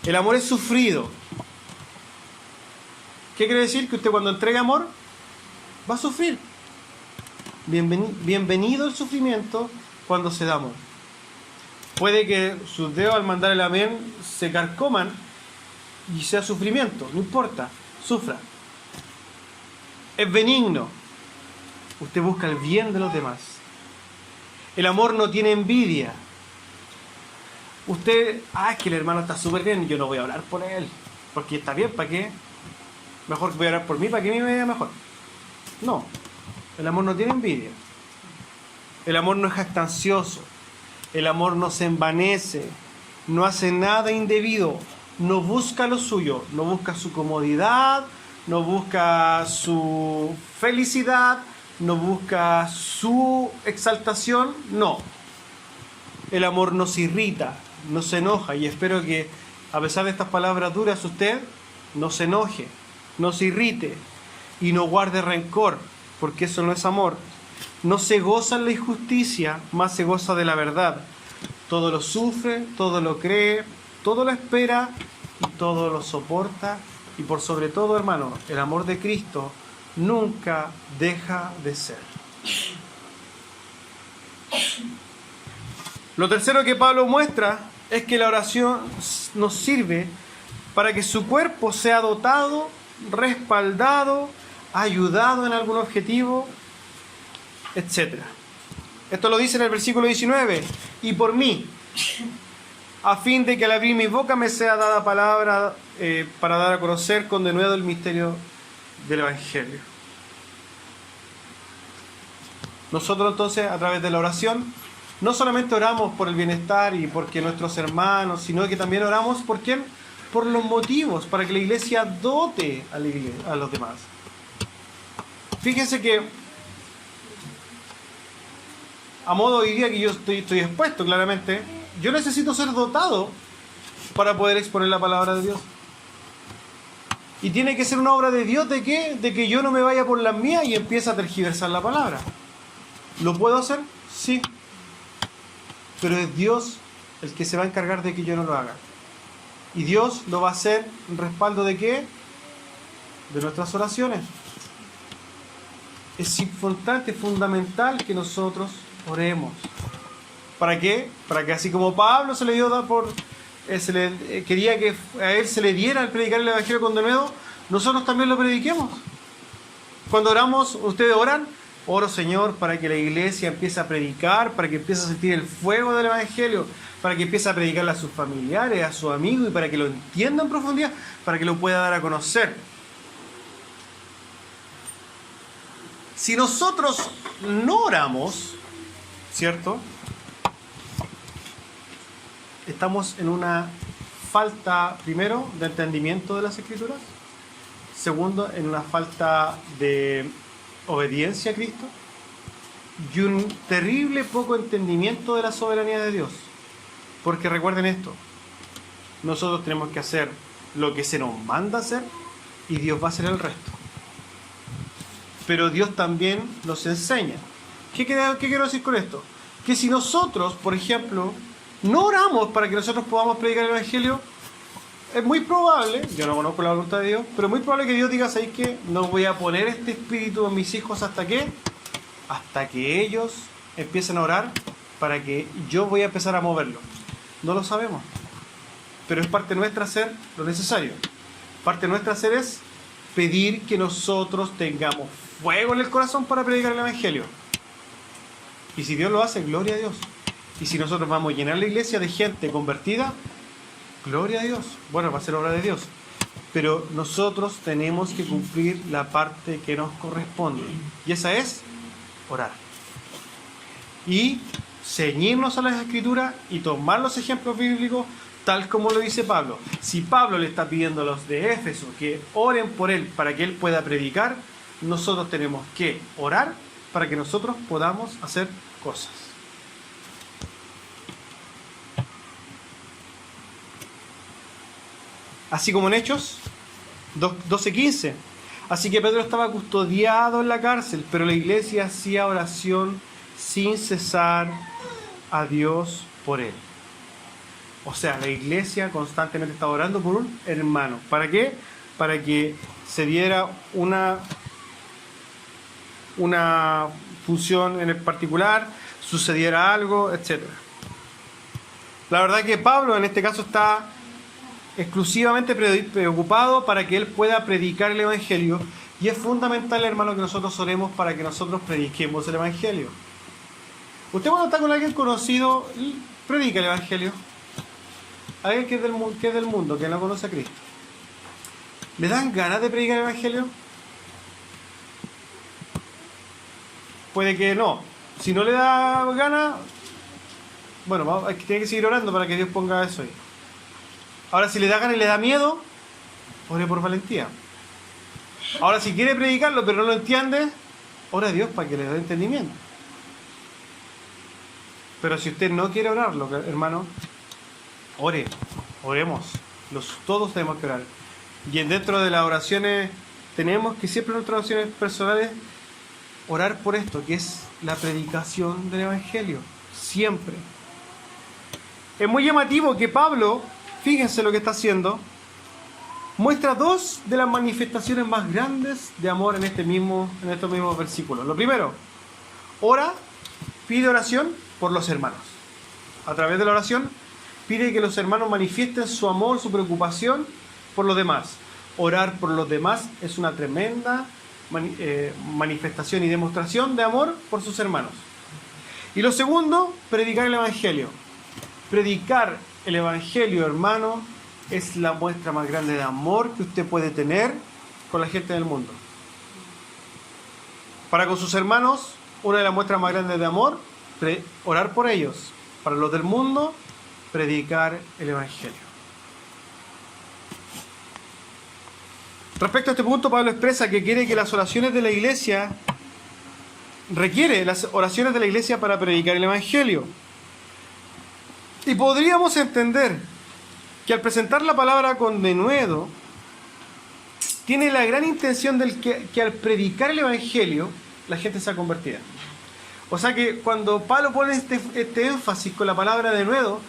[SPEAKER 1] El amor es sufrido. ¿Qué quiere decir? Que usted cuando entrega amor, va a sufrir. Bienvenido el sufrimiento cuando se da amor. Puede que sus dedos al mandar el amén se carcoman y sea sufrimiento, no importa, sufra. Es benigno. Usted busca el bien de los demás. El amor no tiene envidia. Usted, es que el hermano está súper bien, yo no voy a orar por él, porque está bien, ¿para qué? Mejor voy a orar por mí, para que a mí me vaya mejor. No, el amor no tiene envidia. El amor no es jactancioso. El amor no se envanece, no hace nada indebido, no busca lo suyo, no busca su comodidad, no busca su felicidad, no busca su exaltación, no. El amor no se irrita, no se enoja, y espero que a pesar de estas palabras duras usted no se enoje, no se irrite y no guarde rencor, porque eso no es amor. No se goza en la injusticia, más se goza de la verdad. Todo lo sufre, todo lo cree, todo lo espera y todo lo soporta. Y por sobre todo, hermano, el amor de Cristo nunca deja de ser. Lo tercero que Pablo muestra es que la oración nos sirve para que su cuerpo sea dotado, respaldado, ayudado en algún objetivo, etc. Esto lo dice en el versículo 19. Y por mí, a fin de que al abrir mi boca me sea dada palabra para dar a conocer con denuedo el misterio del Evangelio. Nosotros entonces, a través de la oración, no solamente oramos por el bienestar y porque nuestros hermanos, sino que también oramos por ¿quién? Por los motivos, para que la iglesia dote a los demás. Fíjense que a modo hoy día que yo estoy expuesto claramente, yo necesito ser dotado para poder exponer la palabra de Dios. Y tiene que ser una obra de Dios ¿de qué? De que yo no me vaya por las mías y empiece a tergiversar la palabra. ¿Lo puedo hacer? Sí. Pero es Dios el que se va a encargar de que yo no lo haga. Y Dios lo va a hacer en respaldo ¿de qué? De nuestras oraciones. Es importante, fundamental que nosotros oremos. ¿Para qué? Para que así como Pablo se le dio quería que a él se le diera el predicar el Evangelio con denuedo, nosotros también lo prediquemos. Cuando oramos, ustedes oran, oro Señor para que la iglesia empiece a predicar, para que empiece a sentir el fuego del Evangelio, para que empiece a predicarle a sus familiares, a sus amigos y para que lo entienda en profundidad, para que lo pueda dar a conocer. Si nosotros no oramos, ¿cierto? Estamos en una falta, primero, de entendimiento de las Escrituras. Segundo, en una falta de obediencia a Cristo. Y un terrible poco entendimiento de la soberanía de Dios. Porque recuerden esto, nosotros tenemos que hacer lo que se nos manda hacer y Dios va a hacer el resto. Pero Dios también nos enseña. ¿Qué quiero decir con esto? Que si nosotros, por ejemplo, no oramos para que nosotros podamos predicar el Evangelio, es muy probable, yo no conozco la voluntad de Dios, pero es muy probable que Dios diga, ¿sabes qué? No voy a poner este espíritu en mis hijos hasta que ellos empiecen a orar para que yo voy a empezar a moverlo. No lo sabemos, pero es parte nuestra hacer lo necesario. Parte nuestra hacer es pedir que nosotros tengamos fuego en el corazón para predicar el Evangelio. Y si Dios lo hace, gloria a Dios. Y si nosotros vamos a llenar la iglesia de gente convertida, gloria a Dios. Bueno, va a ser obra de Dios. Pero nosotros tenemos que cumplir la parte que nos corresponde. Y esa es orar. Y ceñirnos a las Escrituras y tomar los ejemplos bíblicos tal como lo dice Pablo. Si Pablo le está pidiendo a los de Éfeso que oren por él para que él pueda predicar, nosotros tenemos que orar para que nosotros podamos hacer cosas. Así como en Hechos 12:15. Así que Pedro estaba custodiado en la cárcel, pero la iglesia hacía oración sin cesar a Dios por él. O sea, la iglesia constantemente estaba orando por un hermano. ¿Para qué? Para que se diera una función en el particular, sucediera algo, etc. La verdad que Pablo en este caso está exclusivamente preocupado para que él pueda predicar el Evangelio, y es fundamental, hermano, que nosotros oremos para que nosotros prediquemos el Evangelio. Usted cuando está con alguien conocido, predica el Evangelio. Alguien que es del mundo, que no conoce a Cristo. ¿Le dan ganas de predicar el Evangelio? Puede que no. Si no le da ganas, bueno, tiene que seguir orando para que Dios ponga eso ahí. Ahora, si le da ganas y le da miedo, ore por valentía. Ahora, si quiere predicarlo pero no lo entiende, ore a Dios para que le dé entendimiento. Pero si usted no quiere orarlo, hermano, oremos. Todos tenemos que orar. Y dentro de las oraciones, tenemos que siempre en nuestras oraciones personales orar por esto, que es la predicación del Evangelio. Siempre. Es muy llamativo que Pablo, fíjense lo que está haciendo, muestra dos de las manifestaciones más grandes de amor en estos mismos versículos. Lo primero, pide oración por los hermanos. A través de la oración, pide que los hermanos manifiesten su amor, su preocupación por los demás. Orar por los demás es una tremenda manifestación y demostración de amor por sus hermanos. Y lo segundo, predicar el Evangelio. Predicar el Evangelio, hermano, es la muestra más grande de amor que usted puede tener con la gente del mundo. Para con sus hermanos, una de las muestras más grandes de amor, orar por ellos. Para los del mundo, predicar el Evangelio. Respecto a este punto, Pablo expresa que quiere que las oraciones de la iglesia, requiere las oraciones de la iglesia para predicar el Evangelio. Y podríamos entender que al presentar la palabra con denuedo, tiene la gran intención que al predicar el Evangelio, la gente sea convertida. O sea que cuando Pablo pone este énfasis con la palabra denuedo,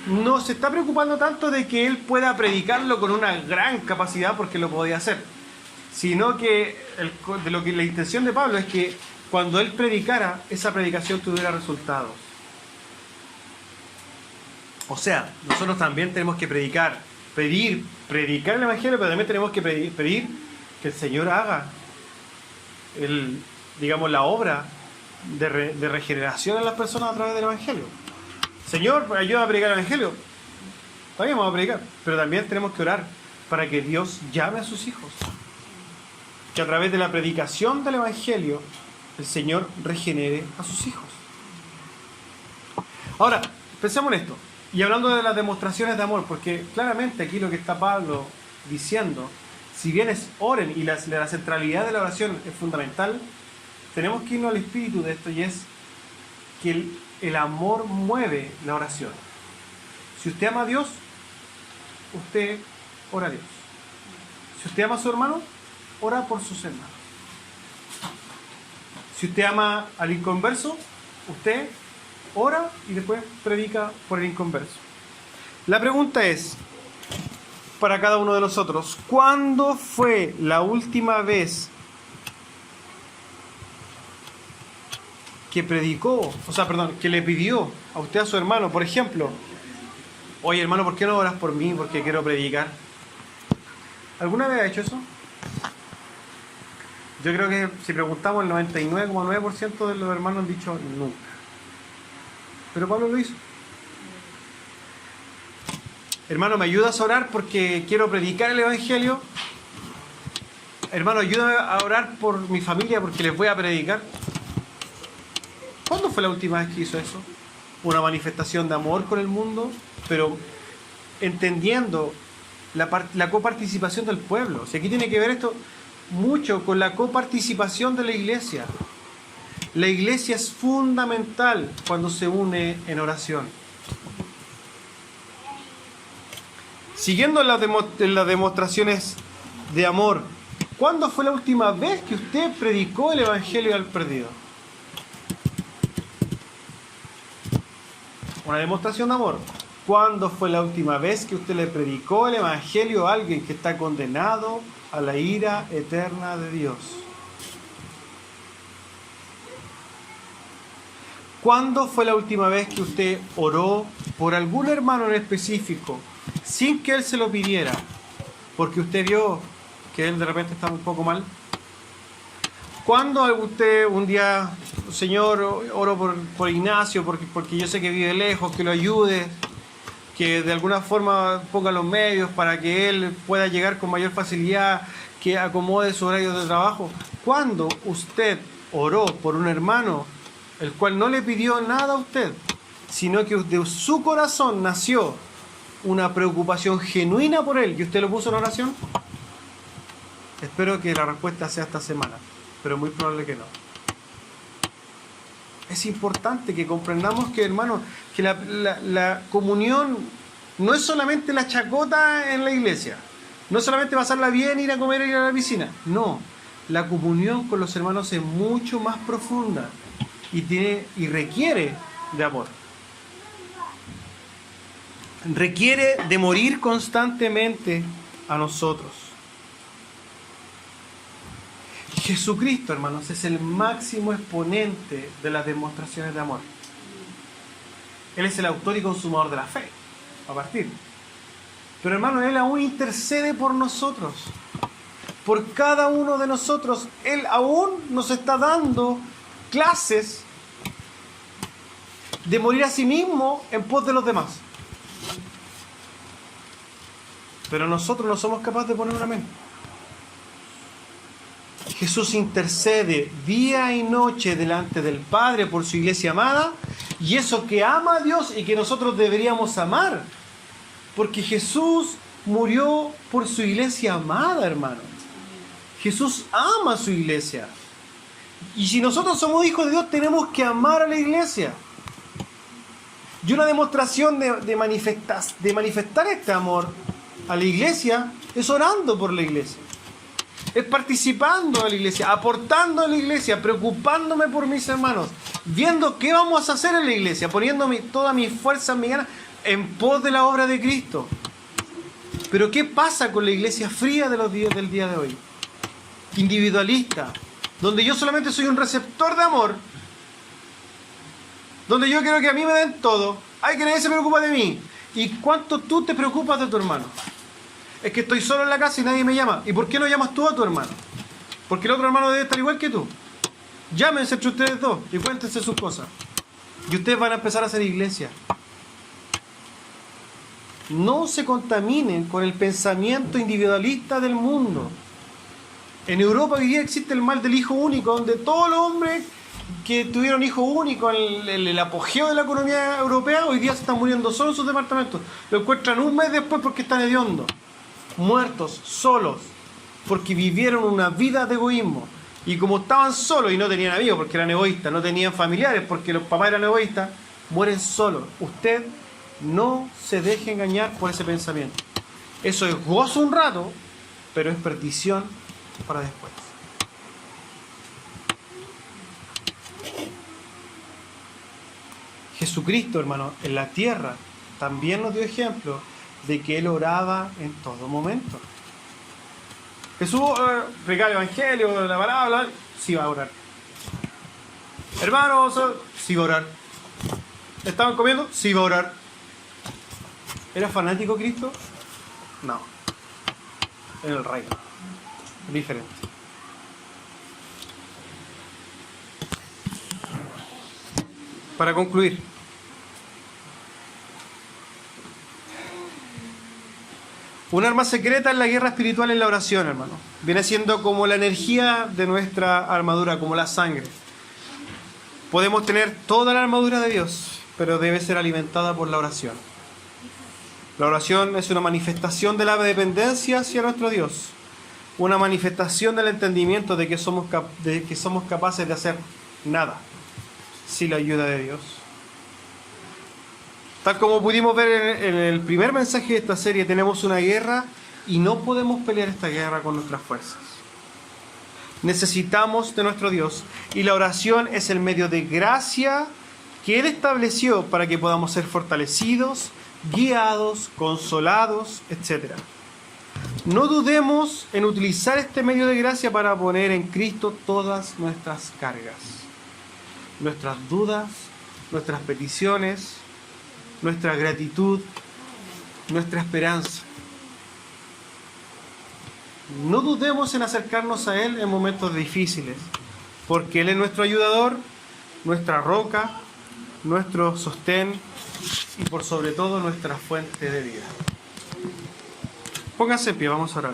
[SPEAKER 1] no se está preocupando tanto de que él pueda predicarlo con una gran capacidad, porque lo podía hacer, sino que la intención de Pablo es que cuando él predicara, esa predicación tuviera resultados. O sea, nosotros también tenemos que predicar el Evangelio, pero también tenemos que pedir que el Señor haga la obra de regeneración en las personas a través del Evangelio. Señor, ayuda a predicar el Evangelio. También vamos a predicar, pero también tenemos que orar para que Dios llame a sus hijos. Que a través de la predicación del Evangelio, el Señor regenere a sus hijos. Ahora, pensemos en esto. Y hablando de las demostraciones de amor, porque claramente aquí lo que está Pablo diciendo, si bien oren y la centralidad de la oración es fundamental, tenemos que irnos al espíritu de esto, y es que el amor mueve la oración. Si usted ama a Dios, usted ora a Dios. Si usted ama a su hermano, ora por sus hermanos. Si usted ama al inconverso, usted ora y después predica por el inconverso. La pregunta es, para cada uno de nosotros, ¿cuándo fue la última vez que que le pidió a usted a su hermano, por ejemplo, oye hermano, ¿por qué no oras por mí? Porque quiero predicar. ¿Alguna vez ha hecho eso? Yo creo que si preguntamos, el 99,9% de los hermanos han dicho nunca. Pero Pablo lo hizo. Hermano, ¿me ayudas a orar porque quiero predicar el Evangelio? Hermano, ayúdame a orar por mi familia porque les voy a predicar. ¿Cuándo fue la última vez que hizo eso? Una manifestación de amor con el mundo, pero entendiendo la coparticipación del pueblo. O sea, aquí tiene que ver esto mucho con la coparticipación de la iglesia. La iglesia es fundamental cuando se une en oración. Siguiendo las demostraciones de amor, ¿cuándo fue la última vez que usted predicó el Evangelio al perdido? Una demostración de amor. ¿Cuándo fue la última vez que usted le predicó el Evangelio a alguien que está condenado a la ira eterna de Dios? ¿Cuándo fue la última vez que usted oró por algún hermano en específico sin que él se lo pidiera? Porque usted vio que él de repente estaba un poco mal. ¿Cuándo usted un día, Señor, oro por Ignacio porque yo sé que vive lejos, que lo ayude, que de alguna forma ponga los medios para que él pueda llegar con mayor facilidad, que acomode su horario de trabajo? ¿Cuándo usted oró por un hermano el cual no le pidió nada a usted, sino que de su corazón nació una preocupación genuina por él y usted lo puso en oración? Espero que la respuesta sea esta semana, pero muy probable que no. Es importante que comprendamos que, hermanos, que la comunión no es solamente la chacota en la iglesia, no es solamente pasarla bien, ir a comer, ir a la piscina. No, la comunión con los hermanos es mucho más profunda y requiere de amor. Requiere de morir constantemente a nosotros. Jesucristo, hermanos, es el máximo exponente de las demostraciones de amor. Él es el autor y consumador de la fe, a partir. Pero, hermanos, Él aún intercede por nosotros. Por cada uno de nosotros. Él aún nos está dando clases de morir a sí mismo en pos de los demás. Pero nosotros no somos capaces de poner un amén. Jesús intercede día y noche delante del Padre por su iglesia amada, y eso que ama a Dios y que nosotros deberíamos amar, porque Jesús murió por su iglesia amada, hermano. Jesús ama a su iglesia, y si nosotros somos hijos de Dios tenemos que amar a la iglesia. Y una demostración de manifestar este amor a la iglesia es orando por la iglesia. Es participando en la iglesia, aportando a la iglesia, preocupándome por mis hermanos, viendo qué vamos a hacer en la iglesia, poniendo todas mis fuerzas, mis ganas en pos de la obra de Cristo. Pero ¿qué pasa con la iglesia fría de los días del día de hoy? Individualista, donde yo solamente soy un receptor de amor, donde yo quiero que a mí me den todo, ay, que nadie se preocupa de mí. ¿Y cuánto tú te preocupas de tu hermano? Es que estoy solo en la casa y nadie me llama. ¿Y por qué no llamas tú a tu hermano? Porque el otro hermano debe estar igual que tú. Llámense entre ustedes dos y cuéntense sus cosas. Y ustedes van a empezar a hacer iglesia. No se contaminen con el pensamiento individualista del mundo. En Europa hoy día existe el mal del hijo único, donde todos los hombres que tuvieron hijo único en el apogeo de la economía europea, hoy día se están muriendo solos en sus departamentos. Lo encuentran un mes después porque están hediondos. Muertos, solos, porque vivieron una vida de egoísmo. Y como estaban solos y no tenían amigos porque eran egoístas, no tenían familiares porque los papás eran egoístas, mueren solos. Usted no se deje engañar por ese pensamiento. Eso es gozo un rato, pero es perdición para después. Jesucristo, hermano, en la tierra también nos dio ejemplo de que Él oraba en todo momento. Jesús regala el evangelio, la palabra, sí va a orar. Hermanos, sí va a orar. ¿Estaban comiendo? Sí va a orar. ¿Era fanático Cristo? No. En el reino. Es diferente. Para concluir, un arma secreta en la guerra espiritual es la oración, hermano. Viene siendo como la energía de nuestra armadura, como la sangre. Podemos tener toda la armadura de Dios, pero debe ser alimentada por la oración. La oración es una manifestación de la dependencia hacia nuestro Dios. Una manifestación del entendimiento de que somos capaces de hacer nada sin la ayuda de Dios. Tal como pudimos ver en el primer mensaje de esta serie, tenemos una guerra y no podemos pelear esta guerra con nuestras fuerzas. Necesitamos de nuestro Dios y la oración es el medio de gracia que Él estableció para que podamos ser fortalecidos, guiados, consolados, etc. No dudemos en utilizar este medio de gracia para poner en Cristo todas nuestras cargas, nuestras dudas, nuestras peticiones, nuestra gratitud, nuestra esperanza. No dudemos en acercarnos a Él en momentos difíciles, porque Él es nuestro ayudador, nuestra roca, nuestro sostén y por sobre todo nuestra fuente de vida. Pónganse en pie, vamos a orar.